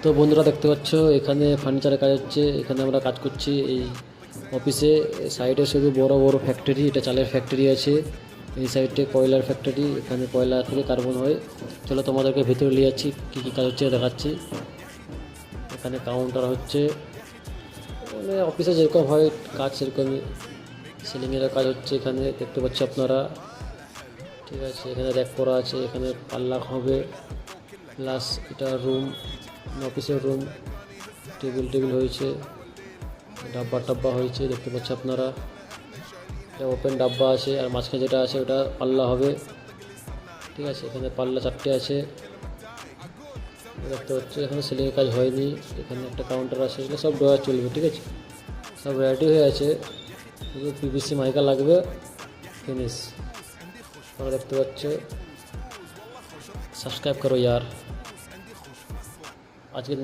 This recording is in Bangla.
তো বন্ধুরা দেখতে পাচ্ছ এখানে ফার্নিচারের কাজ হচ্ছে। এখানে আমরা কাজ করছি এই অফিসে। সাইডে শুধু বড় বড় ফ্যাক্টরি, এটা চালের ফ্যাক্টরি আছে। এই সাইডে কয়লার ফ্যাক্টরি, এখানে কয়লা থেকে কার্বন হয়। চলো তোমাদেরকে ভেতরে নিয়ে যাচ্ছি, কী কী কাজ হচ্ছে দেখাচ্ছি। এখানে কাউন্টার হচ্ছে, মানে অফিসে যেরকম হয় কাজ সেরকমই। সিলিংয়ের কাজ হচ্ছে এখানে দেখতে পাচ্ছ আপনারা। ঠিক আছে, এখানে র্যাক করা আছে, এখানে পাল্লা হবে। প্লাস এটা রুম, অফিসের রুম। টেবিল হয়েছে, ডাব্বা টাব্বা হয়েছে দেখতে পাচ্ছ আপনারা। এটা ওপেন ডাব্বা আছে, আর মাঝখানে যেটা আছে ওটা পাল্লা হবে। ঠিক আছে, এখানে পাল্লা 4টে আছে দেখতে পাচ্ছ। এখানে সিলিংয়ের কাজ হয়নি। এখানে একটা কাউন্টার আছে, এগুলো সব ডোয়া চলবে। ঠিক আছে, সব রেডি হয়ে আছে, শুধু পিভিসি মাইকা লাগবে, ফিনিশ। তোমরা দেখতে পাচ্ছ। সাবস্ক্রাইব করো यार। আজকে